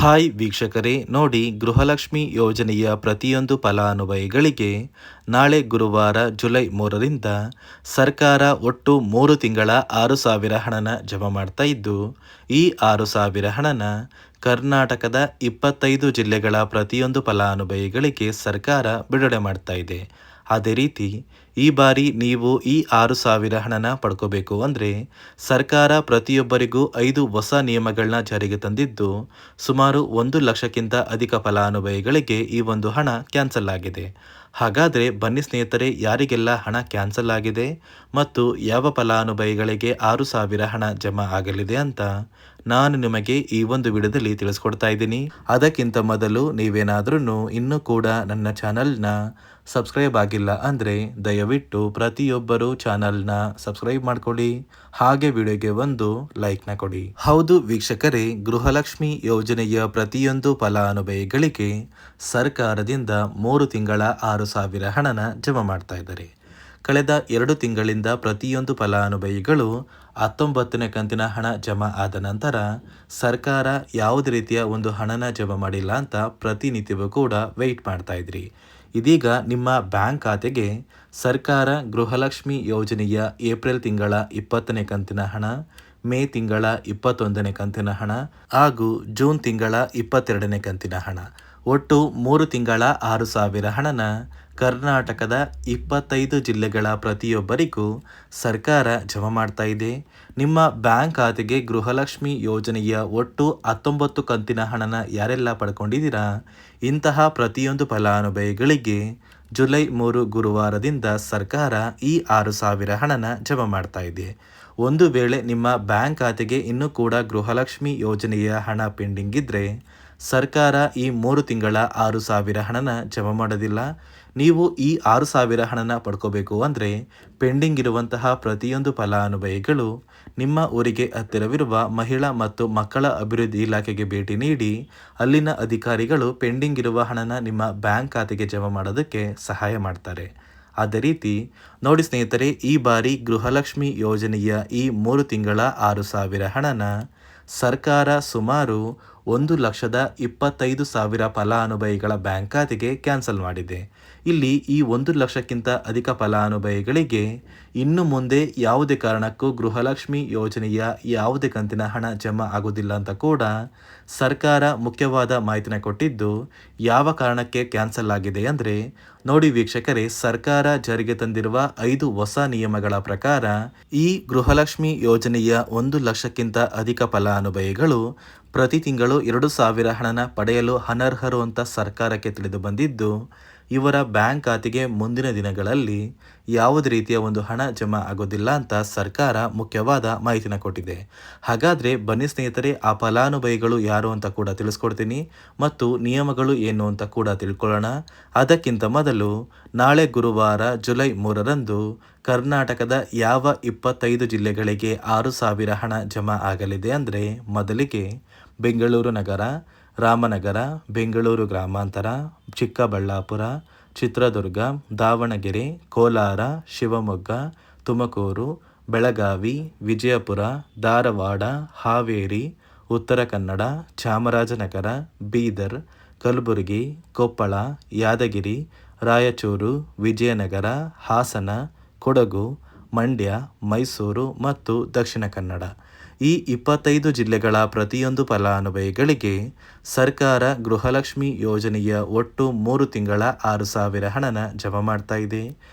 Hi ವೀಕ್ಷಕರೇ, ನೋಡಿ ಗೃಹಲಕ್ಷ್ಮಿ ಯೋಜನೆಯ ಪ್ರತಿಯೊಂದು ಫಲಾನುಭವಿಗಳಿಗೆ ನಾಳೆ ಗುರುವಾರ ಜುಲೈ 3ರಿಂದ ಸರ್ಕಾರ ಒಟ್ಟು 3 ತಿಂಗಳ 6,000 ಹಣನ ಜಮಾ ಮಾಡ್ತಾ ಇದ್ದು, ಈ 6,000 ಹಣನ ಕರ್ನಾಟಕದ 25 ಜಿಲ್ಲೆಗಳ ಪ್ರತಿಯೊಂದು ಫಲಾನುಭವಿಗಳಿಗೆ ಸರ್ಕಾರ ಬಿಡುಗಡೆ ಮಾಡ್ತಾ ಇದೆ. ಅದೇ ರೀತಿ ಈ ಬಾರಿ ನೀವು ಈ 6,000 ಹಣನ ಪಡ್ಕೋಬೇಕು ಅಂದರೆ ಸರ್ಕಾರ ಪ್ರತಿಯೊಬ್ಬರಿಗೂ 5 ಹೊಸ ನಿಯಮಗಳನ್ನ ಜಾರಿಗೆ ತಂದಿದ್ದು, ಸುಮಾರು 1 ಲಕ್ಷಕ್ಕಿಂತ ಅಧಿಕ ಫಲಾನುಭವಿಗಳಿಗೆ ಈ ಒಂದು ಹಣ ಕ್ಯಾನ್ಸಲ್ ಆಗಿದೆ. ಹಾಗಾದರೆ ಬನ್ನಿ ಸ್ನೇಹಿತರೆ, ಯಾರಿಗೆಲ್ಲ ಹಣ ಕ್ಯಾನ್ಸಲ್ ಆಗಿದೆ ಮತ್ತು ಯಾವ ಫಲಾನುಭವಿಗಳಿಗೆ 6,000 ಹಣ ಜಮಾ ಆಗಲಿದೆ ಅಂತ ನಾನು ನಿಮಗೆ ಈ ಒಂದು ವಿಡಿಯೋದಲ್ಲಿ ತಿಳಿಸ್ಕೊಡ್ತಾ ಇದ್ದೀನಿ. ಅದಕ್ಕಿಂತ ಮೊದಲು ನೀವೇನಾದ್ರೂ ಇನ್ನೂ ಕೂಡ ನನ್ನ ಚಾನಲ್ನ ಸಬ್ಸ್ಕ್ರೈಬ್ ಆಗಿಲ್ಲ ಅಂದರೆ ದಯವಿಟ್ಟು ಪ್ರತಿಯೊಬ್ಬರು ಚಾನಲ್ನ ಸಬ್ಸ್ಕ್ರೈಬ್ ಮಾಡ್ಕೊಳ್ಳಿ, ಹಾಗೆ ವಿಡಿಯೋಗೆ ಒಂದು ಲೈಕ್ನ ಕೊಡಿ. ಹೌದು ವೀಕ್ಷಕರೇ, ಗೃಹಲಕ್ಷ್ಮಿ ಯೋಜನೆಯ ಪ್ರತಿಯೊಂದು ಫಲಾನುಭವಿಗಳಿಗೆ ಸರ್ಕಾರದಿಂದ 3 ತಿಂಗಳ 6,000 ಹಣನ ಜಮಾ ಮಾಡ್ತಾ ಇದ್ದಾರೆ. ಕಳೆದ 2 ತಿಂಗಳಿಂದ ಪ್ರತಿಯೊಂದು ಫಲಾನುಭವಿಗಳು 19ನೇ ಕಂತಿನ ಹಣ ಜಮಾ ಆದ ನಂತರ ಸರ್ಕಾರ ಯಾವುದೇ ರೀತಿಯ ಒಂದು ಹಣನ ಜಮಾ ಮಾಡಿಲ್ಲ ಅಂತ ಪ್ರತಿನಿತ್ಯವೂ ಕೂಡ ವೆಯ್ಟ್ ಮಾಡ್ತಾ ಇದ್ರಿ. ಇದೀಗ ನಿಮ್ಮ ಬ್ಯಾಂಕ್ ಖಾತೆಗೆ ಸರ್ಕಾರ ಗೃಹಲಕ್ಷ್ಮಿ ಯೋಜನೆಯ ಏಪ್ರಿಲ್ ತಿಂಗಳ 20ನೇ ಕಂತಿನ ಹಣ, ಮೇ ತಿಂಗಳ 21ನೇ ಕಂತಿನ ಹಣ ಹಾಗೂ ಜೂನ್ ತಿಂಗಳ 22ನೇ ಕಂತಿನ ಹಣ, ಒಟ್ಟು 3 ತಿಂಗಳ 6,000 ಹಣನ ಕರ್ನಾಟಕದ 25 ಜಿಲ್ಲೆಗಳ ಪ್ರತಿಯೊಬ್ಬರಿಗೂ ಸರ್ಕಾರ ಜಮಾ ಮಾಡ್ತಾ ಇದೆ. ನಿಮ್ಮ ಬ್ಯಾಂಕ್ ಖಾತೆಗೆ ಗೃಹಲಕ್ಷ್ಮಿ ಯೋಜನೆಯ ಒಟ್ಟು 19 ಕಂತಿನ ಹಣನ ಯಾರೆಲ್ಲ ಪಡ್ಕೊಂಡಿದ್ದೀರಾ, ಇಂತಹ ಪ್ರತಿಯೊಂದು ಫಲಾನುಭವಿಗಳಿಗೆ ಜುಲೈ 3 ಗುರುವಾರದಿಂದ ಸರ್ಕಾರ ಈ 6,000 ಹಣನ ಜಮಾ ಮಾಡ್ತಾ ಇದೆ. ಒಂದು ವೇಳೆ ನಿಮ್ಮ ಬ್ಯಾಂಕ್ ಖಾತೆಗೆ ಇನ್ನೂ ಕೂಡ ಗೃಹಲಕ್ಷ್ಮಿ ಯೋಜನೆಯ ಹಣ ಪೆಂಡಿಂಗ್ ಇದ್ದರೆ ಸರ್ಕಾರ ಈ 3 ತಿಂಗಳ 6,000 ಹಣನ ಜಮಾ ಮಾಡೋದಿಲ್ಲ. ನೀವು ಈ 6,000 ಹಣನ ಪಡ್ಕೋಬೇಕು ಅಂದರೆ ಪೆಂಡಿಂಗ್ ಇರುವಂತಹ ಪ್ರತಿಯೊಂದು ಫಲಾನುಭವಿಗಳು ನಿಮ್ಮ ಊರಿಗೆ ಹತ್ತಿರವಿರುವ ಮಹಿಳಾ ಮತ್ತು ಮಕ್ಕಳ ಅಭಿವೃದ್ಧಿ ಇಲಾಖೆಗೆ ಭೇಟಿ ನೀಡಿ ಅಲ್ಲಿನ ಅಧಿಕಾರಿಗಳು ಪೆಂಡಿಂಗ್ ಇರುವ ಹಣನ ನಿಮ್ಮ ಬ್ಯಾಂಕ್ ಖಾತೆಗೆ ಜಮಾ ಮಾಡೋದಕ್ಕೆ ಸಹಾಯ ಮಾಡ್ತಾರೆ. ಅದೇ ರೀತಿ ನೋಡಿ ಸ್ನೇಹಿತರೆ, ಈ ಬಾರಿ ಗೃಹಲಕ್ಷ್ಮಿ ಯೋಜನೆಯ ಈ 3 ತಿಂಗಳ 6,000 ಹಣನ ಸರ್ಕಾರ ಸುಮಾರು 1,25,000 ಫಲಾನುಭವಿಗಳ ಬ್ಯಾಂಕ್ ಖಾತೆಗೆ ಕ್ಯಾನ್ಸಲ್ ಮಾಡಿದೆ. ಇಲ್ಲಿ ಈ 1 ಲಕ್ಷಕ್ಕಿಂತ ಅಧಿಕ ಫಲಾನುಭವಿಗಳಿಗೆ ಇನ್ನು ಮುಂದೆ ಯಾವುದೇ ಕಾರಣಕ್ಕೂ ಗೃಹಲಕ್ಷ್ಮಿ ಯೋಜನೆಯ ಯಾವುದೇ ಕಂತಿನ ಹಣ ಜಮಾ ಆಗೋದಿಲ್ಲ ಅಂತ ಕೂಡ ಸರ್ಕಾರ ಮುಖ್ಯವಾದ ಮಾಹಿತಿನ ಕೊಟ್ಟಿದ್ದು, ಯಾವ ಕಾರಣಕ್ಕೆ ಕ್ಯಾನ್ಸಲ್ ಆಗಿದೆ ಅಂದರೆ ನೋಡಿ ವೀಕ್ಷಕರೇ, ಸರ್ಕಾರ ಜಾರಿಗೆ ತಂದಿರುವ 5 ಹೊಸ ನಿಯಮಗಳ ಪ್ರಕಾರ ಈ ಗೃಹಲಕ್ಷ್ಮಿ ಯೋಜನೆಯ 1 ಲಕ್ಷಕ್ಕಿಂತ ಅಧಿಕ ಫಲಾನುಭವಿಗಳು ಪ್ರತಿ ತಿಂಗಳು 2,000 ಹಣನ ಪಡೆಯಲು ಅನರ್ಹರು ಅಂತ ಸರ್ಕಾರಕ್ಕೆ ತಿಳಿದು ಬಂದಿದ್ದು, ಇವರ ಬ್ಯಾಂಕ್ ಖಾತೆಗೆ ಮುಂದಿನ ದಿನಗಳಲ್ಲಿ ಯಾವುದೇ ರೀತಿಯ ಒಂದು ಹಣ ಜಮಾ ಆಗೋದಿಲ್ಲ ಅಂತ ಸರ್ಕಾರ ಮುಖ್ಯವಾದ ಮಾಹಿತಿನ ಕೊಟ್ಟಿದೆ. ಹಾಗಾದರೆ ಬನ್ನಿ ಸ್ನೇಹಿತರೆ, ಆ ಫಲಾನುಭವಿಗಳು ಯಾರು ಅಂತ ಕೂಡ ತಿಳಿಸ್ಕೊಡ್ತೀನಿ ಮತ್ತು ನಿಯಮಗಳು ಏನು ಅಂತ ಕೂಡ ತಿಳ್ಕೊಳ್ಳೋಣ. ಅದಕ್ಕಿಂತ ಮೊದಲು ನಾಳೆ ಗುರುವಾರ ಜುಲೈ 3ರಂದು ಕರ್ನಾಟಕದ ಯಾವ 25 ಜಿಲ್ಲೆಗಳಿಗೆ 6,000 ಹಣ ಜಮಾ ಆಗಲಿದೆ ಅಂದರೆ ಮೊದಲಿಗೆ ಬೆಂಗಳೂರು ನಗರ, ರಾಮನಗರ, ಬೆಂಗಳೂರು ಗ್ರಾಮಾಂತರ, ಚಿಕ್ಕಬಳ್ಳಾಪುರ, ಚಿತ್ರದುರ್ಗ, ದಾವಣಗೆರೆ, ಕೋಲಾರ, ಶಿವಮೊಗ್ಗ, ತುಮಕೂರು, ಬೆಳಗಾವಿ, ವಿಜಯಪುರ, ಧಾರವಾಡ, ಹಾವೇರಿ, ಉತ್ತರ ಕನ್ನಡ, ಚಾಮರಾಜನಗರ, ಬೀದರ್, ಕಲಬುರಗಿ, ಕೊಪ್ಪಳ, ಯಾದಗಿರಿ, ರಾಯಚೂರು, ವಿಜಯನಗರ, ಹಾಸನ, ಕೊಡಗು, ಮಂಡ್ಯ, ಮೈಸೂರು ಮತ್ತು ದಕ್ಷಿಣ ಕನ್ನಡ. ಈ 25 ಜಿಲ್ಲೆಗಳ ಪ್ರತಿಯೊಂದು ಫಲಾನುಭವಿಗಳಿಗೆ ಸರ್ಕಾರ ಗೃಹಲಕ್ಷ್ಮಿ ಯೋಜನೆಯ ಒಟ್ಟು 3 ತಿಂಗಳ 6,000 ಹಣನ ಜಮಾ ಮಾಡ್ತಾ ಇದೆ.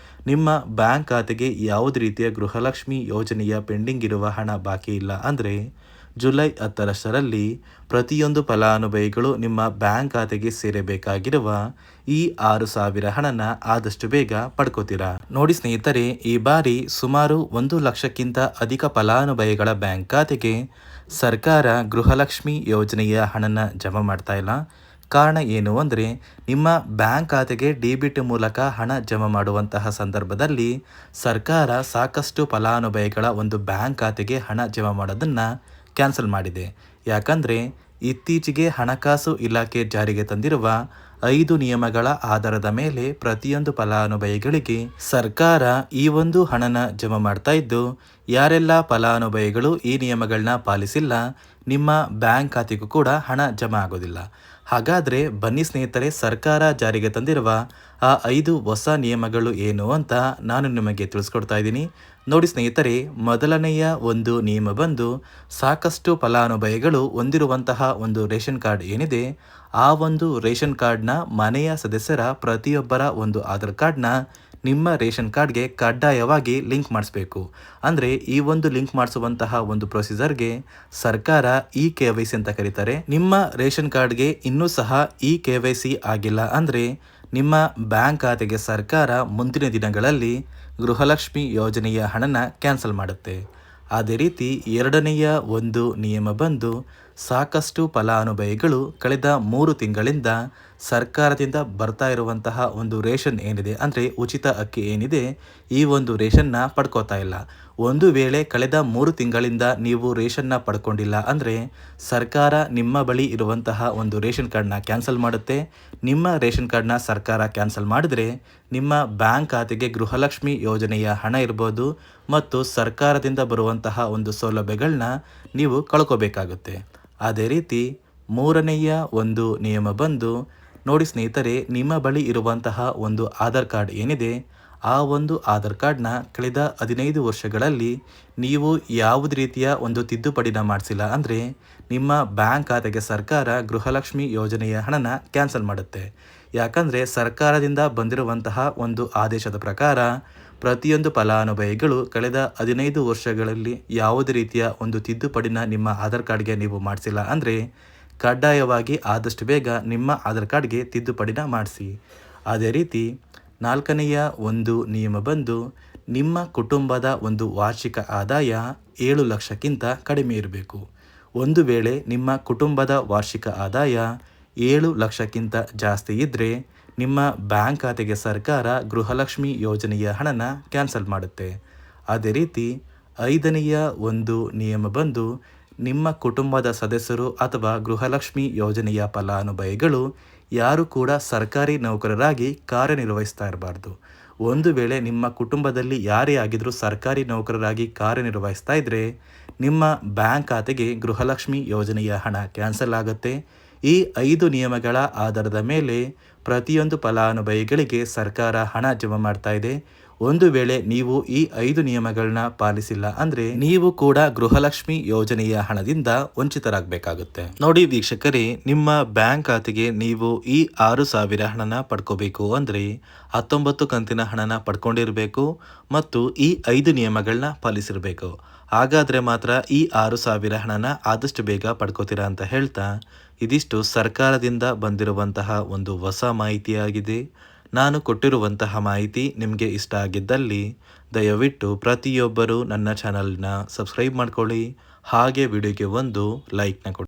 ನಿಮ್ಮ ಬ್ಯಾಂಕ್ ಖಾತೆಗೆ ಯಾವುದೇ ರೀತಿಯ ಗೃಹಲಕ್ಷ್ಮಿ ಯೋಜನೆಯ ಪೆಂಡಿಂಗ್ ಇರುವ ಹಣ ಬಾಕಿ ಇಲ್ಲ ಅಂದರೆ ಜುಲೈ 10ರಷ್ಟರಲ್ಲಿ ಪ್ರತಿಯೊಂದು ಫಲಾನುಭವಿಗಳು ನಿಮ್ಮ ಬ್ಯಾಂಕ್ ಖಾತೆಗೆ ಸೇರಬೇಕಾಗಿರುವ ಈ 6,000 ಹಣನ ಆದಷ್ಟು ಬೇಗ ಪಡ್ಕೋತೀರಾ. ನೋಡಿ ಸ್ನೇಹಿತರೆ, ಈ ಬಾರಿ ಸುಮಾರು 1 ಲಕ್ಷಕ್ಕಿಂತ ಅಧಿಕ ಫಲಾನುಭವಿಗಳ ಬ್ಯಾಂಕ್ ಖಾತೆಗೆ ಸರ್ಕಾರ ಗೃಹಲಕ್ಷ್ಮಿ ಯೋಜನೆಯ ಹಣನ ಜಮಾ ಮಾಡ್ತಾ ಇಲ್ಲ. ಕಾರಣ ಏನು ಅಂದರೆ ನಿಮ್ಮ ಬ್ಯಾಂಕ್ ಖಾತೆಗೆ ಡೆಬಿಟ್ ಮೂಲಕ ಹಣ ಜಮಾ ಮಾಡುವಂತಹ ಸಂದರ್ಭದಲ್ಲಿ ಸರ್ಕಾರ ಸಾಕಷ್ಟು ಫಲಾನುಭವಿಗಳ ಒಂದು ಬ್ಯಾಂಕ್ ಖಾತೆಗೆ ಹಣ ಜಮಾ ಮಾಡೋದನ್ನು ಕ್ಯಾನ್ಸಲ್ ಮಾಡಿದೆ. ಯಾಕಂದರೆ ಇತ್ತೀಚೆಗೆ ಹಣಕಾಸು ಇಲಾಖೆ ಜಾರಿಗೆ ತಂದಿರುವ 5 ನಿಯಮಗಳ ಆಧಾರದ ಮೇಲೆ ಪ್ರತಿಯೊಂದು ಫಲಾನುಭವಿಗಳಿಗೆ ಸರ್ಕಾರ ಈ ಒಂದು ಹಣನ ಜಮಾ ಮಾಡ್ತಾ ಇದ್ದು, ಯಾರೆಲ್ಲ ಫಲಾನುಭವಿಗಳು ಈ ನಿಯಮಗಳನ್ನ ಪಾಲಿಸಿಲ್ಲ, ನಿಮ್ಮ ಬ್ಯಾಂಕ್ ಖಾತೆಗೂ ಕೂಡ ಹಣ ಜಮಾ ಆಗೋದಿಲ್ಲ. ಹಾಗಾದರೆ ಬನ್ನಿ ಸ್ನೇಹಿತರೆ, ಸರ್ಕಾರ ಜಾರಿಗೆ ತಂದಿರುವ ಆ 5 ಹೊಸ ನಿಯಮಗಳು ಏನು ಅಂತ ನಾನು ನಿಮಗೆ ತಿಳಿಸ್ಕೊಡ್ತಾ ಇದ್ದೀನಿ. ನೋಡಿ ಸ್ನೇಹಿತರೆ, ಮೊದಲನೆಯ ಒಂದು ನಿಯಮ ಬಂದು, ಸಾಕಷ್ಟು ಫಲಾನುಭವಿಗಳು ಹೊಂದಿರುವಂತಹ ಒಂದು ರೇಷನ್ ಕಾರ್ಡ್ ಏನಿದೆ, ಆ ಒಂದು ರೇಷನ್ ಕಾರ್ಡ್ನ ಮನೆಯ ಸದಸ್ಯರ ಪ್ರತಿಯೊಬ್ಬರ ಒಂದು ಆಧಾರ್ ಕಾರ್ಡ್ನ ನಿಮ್ಮ ರೇಷನ್ ಕಾರ್ಡ್ಗೆ ಕಡ್ಡಾಯವಾಗಿ ಲಿಂಕ್ ಮಾಡಿಸ್ಬೇಕು. ಅಂದರೆ ಈ ಒಂದು ಲಿಂಕ್ ಮಾಡಿಸುವಂತಹ ಒಂದು ಪ್ರೊಸೀಜರ್ಗೆ ಸರ್ಕಾರ KYC ಅಂತ ಕರೀತಾರೆ. ನಿಮ್ಮ ರೇಷನ್ ಕಾರ್ಡ್ಗೆ ಇನ್ನೂ ಸಹ KYC ಆಗಿಲ್ಲ ಅಂದರೆ ನಿಮ್ಮ ಬ್ಯಾಂಕ್ ಖಾತೆಗೆ ಸರ್ಕಾರ ಮುಂದಿನ ದಿನಗಳಲ್ಲಿ ಗೃಹಲಕ್ಷ್ಮಿ ಯೋಜನೆಯ ಹಣನ ಕ್ಯಾನ್ಸಲ್ ಮಾಡುತ್ತೆ. ಅದೇ ರೀತಿ ಎರಡನೆಯ ಒಂದು ನಿಯಮ ಬಂದು, ಸಾಕಷ್ಟು ಫಲಾನುಭವಿಗಳು ಕಳೆದ 3 ತಿಂಗಳಿಂದ ಸರ್ಕಾರದಿಂದ ಬರ್ತಾ ಇರುವಂತಹ ಒಂದು ರೇಷನ್ ಏನಿದೆ, ಅಂದರೆ ಉಚಿತ ಅಕ್ಕಿ ಏನಿದೆ, ಈ ಒಂದು ರೇಷನ್ನ ಪಡ್ಕೋತಾ ಇಲ್ಲ. ಒಂದು ವೇಳೆ ಕಳೆದ 3 ತಿಂಗಳಿಂದ ನೀವು ರೇಷನ್ನ ಪಡ್ಕೊಂಡಿಲ್ಲ ಅಂದರೆ ಸರ್ಕಾರ ನಿಮ್ಮ ಬಳಿ ಇರುವಂತಹ ಒಂದು ರೇಷನ್ ಕಾರ್ಡ್ನ ಕ್ಯಾನ್ಸಲ್ ಮಾಡುತ್ತೆ. ನಿಮ್ಮ ರೇಷನ್ ಕಾರ್ಡ್ನ ಸರ್ಕಾರ ಕ್ಯಾನ್ಸಲ್ ಮಾಡಿದ್ರೆ ನಿಮ್ಮ ಬ್ಯಾಂಕ್ ಖಾತೆಗೆ ಗೃಹಲಕ್ಷ್ಮಿ ಯೋಜನೆಯ ಹಣ ಇರ್ಬೋದು ಮತ್ತು ಸರ್ಕಾರದಿಂದ ಬರುವಂತಹ ಒಂದು ಸೌಲಭ್ಯಗಳನ್ನ ನೀವು ಕಳ್ಕೋಬೇಕಾಗುತ್ತೆ. ಅದೇ ರೀತಿ ಮೂರನೆಯ ಒಂದು ನಿಯಮ ಬಂದು, ನೋಡಿ ಸ್ನೇಹಿತರೆ, ನಿಮ್ಮ ಬಳಿ ಇರುವಂತಹ ಒಂದು ಆಧಾರ್ ಕಾರ್ಡ್ ಏನಿದೆ, ಆ ಒಂದು ಆಧಾರ್ ಕಾರ್ಡ್ನ ಕಳೆದ 15 ವರ್ಷಗಳಲ್ಲಿ ನೀವು ಯಾವುದೇ ರೀತಿಯ ಒಂದು ತಿದ್ದುಪಡಿನ ಮಾಡಿಸಿಲ್ಲ ಅಂದರೆ ನಿಮ್ಮ ಬ್ಯಾಂಕ್ ಖಾತೆಗೆ ಸರ್ಕಾರ ಗೃಹಲಕ್ಷ್ಮಿ ಯೋಜನೆಯ ಹಣನ ಕ್ಯಾನ್ಸಲ್ ಮಾಡುತ್ತೆ. ಯಾಕಂದರೆ ಸರ್ಕಾರದಿಂದ ಬಂದಿರುವಂತಹ ಒಂದು ಆದೇಶದ ಪ್ರಕಾರ ಪ್ರತಿಯೊಂದು ಫಲಾನುಭವಿಗಳು ಕಳೆದ 15 ವರ್ಷಗಳಲ್ಲಿ ಯಾವುದೇ ರೀತಿಯ ಒಂದು ತಿದ್ದುಪಡಿನ ನಿಮ್ಮ ಆಧಾರ್ ಕಾರ್ಡ್ಗೆ ನೀವು ಮಾಡಿಸಿಲ್ಲ ಅಂದರೆ ಕಡ್ಡಾಯವಾಗಿ ಆದಷ್ಟು ಬೇಗ ನಿಮ್ಮ ಆಧಾರ್ ಕಾರ್ಡ್ಗೆ ತಿದ್ದುಪಡಿನ ಮಾಡಿಸಿ. ಅದೇ ರೀತಿ ನಾಲ್ಕನೆಯ ಒಂದು ನಿಯಮ ಬಂದು, ನಿಮ್ಮ ಕುಟುಂಬದ ಒಂದು ವಾರ್ಷಿಕ ಆದಾಯ 7 ಲಕ್ಷಕ್ಕಿಂತ ಕಡಿಮೆ ಇರಬೇಕು. ಒಂದು ವೇಳೆ ನಿಮ್ಮ ಕುಟುಂಬದ ವಾರ್ಷಿಕ ಆದಾಯ 7 ಲಕ್ಷಕ್ಕಿಂತ ಜಾಸ್ತಿ ಇದ್ದರೆ ನಿಮ್ಮ ಬ್ಯಾಂಕ್ ಖಾತೆಗೆ ಸರ್ಕಾರ ಗೃಹಲಕ್ಷ್ಮಿ ಯೋಜನೆಯ ಹಣನ ಕ್ಯಾನ್ಸಲ್ ಮಾಡುತ್ತೆ. ಅದೇ ರೀತಿ ಐದನೆಯ ಒಂದು ನಿಯಮ ಬಂದು, ನಿಮ್ಮ ಕುಟುಂಬದ ಸದಸ್ಯರು ಅಥವಾ ಗೃಹಲಕ್ಷ್ಮಿ ಯೋಜನೆಯ ಫಲಾನುಭವಿಗಳು ಯಾರು ಕೂಡ ಸರ್ಕಾರಿ ನೌಕರರಾಗಿ ಕಾರ್ಯನಿರ್ವಹಿಸ್ತಾ ಇರಬಾರ್ದು. ಒಂದು ವೇಳೆ ನಿಮ್ಮ ಕುಟುಂಬದಲ್ಲಿ ಯಾರೇ ಆಗಿದ್ರೂ ಸರ್ಕಾರಿ ನೌಕರರಾಗಿ ಕಾರ್ಯನಿರ್ವಹಿಸ್ತಾ ಇದ್ದರೆ ನಿಮ್ಮ ಬ್ಯಾಂಕ್ ಖಾತೆಗೆ ಗೃಹಲಕ್ಷ್ಮಿ ಯೋಜನೆಯ ಹಣ ಕ್ಯಾನ್ಸಲ್ ಆಗುತ್ತೆ. ಈ 5 ನಿಯಮಗಳ ಆಧಾರದ ಮೇಲೆ ಪ್ರತಿಯೊಂದು ಫಲಾನುಭವಿಗಳಿಗೆ ಸರ್ಕಾರ ಹಣ ಜಮಾ ಮಾಡ್ತಾ ಇದೆ. ಒಂದು ವೇಳೆ ನೀವು ಈ 5 ನಿಯಮಗಳನ್ನ ಪಾಲಿಸಿಲ್ಲ ಅಂದರೆ ನೀವು ಕೂಡ ಗೃಹಲಕ್ಷ್ಮಿ ಯೋಜನೆಯ ಹಣದಿಂದ ವಂಚಿತರಾಗಬೇಕಾಗುತ್ತೆ. ನೋಡಿ ವೀಕ್ಷಕರೇ, ನಿಮ್ಮ ಬ್ಯಾಂಕ್ ಖಾತೆಗೆ ನೀವು ಈ 6,000 ಹಣನ ಪಡ್ಕೋಬೇಕು ಅಂದರೆ 19 ಕಂತಿನ ಹಣನ ಪಡ್ಕೊಂಡಿರಬೇಕು ಮತ್ತು ಈ 5 ನಿಯಮಗಳನ್ನ ಪಾಲಿಸಿರಬೇಕು. ಹಾಗಾದರೆ ಮಾತ್ರ ಈ 6,000 ಹಣನ ಆದಷ್ಟು ಬೇಗ ಪಡ್ಕೋತೀರಾ ಅಂತ ಹೇಳ್ತಾ, ಇದಿಷ್ಟು ಸರ್ಕಾರದಿಂದ ಬಂದಿರುವಂತಹ ಒಂದು ಹೊಸ ಮಾಹಿತಿಯಾಗಿದೆ. ನಾನು ಕೊಟ್ಟಿರುವಂತಹ ಮಾಹಿತಿ ನಿಮಗೆ ಇಷ್ಟ ಆಗಿದ್ದಲ್ಲಿ ದಯವಿಟ್ಟು ಪ್ರತಿಯೊಬ್ಬರು ನನ್ನ ಚಾನಲ್ನ ಸಬ್ಸ್ಕ್ರೈಬ್ ಮಾಡ್ಕೊಳ್ಳಿ, ಹಾಗೆ ವಿಡಿಯೋಗೆ ಒಂದು ಲೈಕ್ನ ಕೊಡಿ.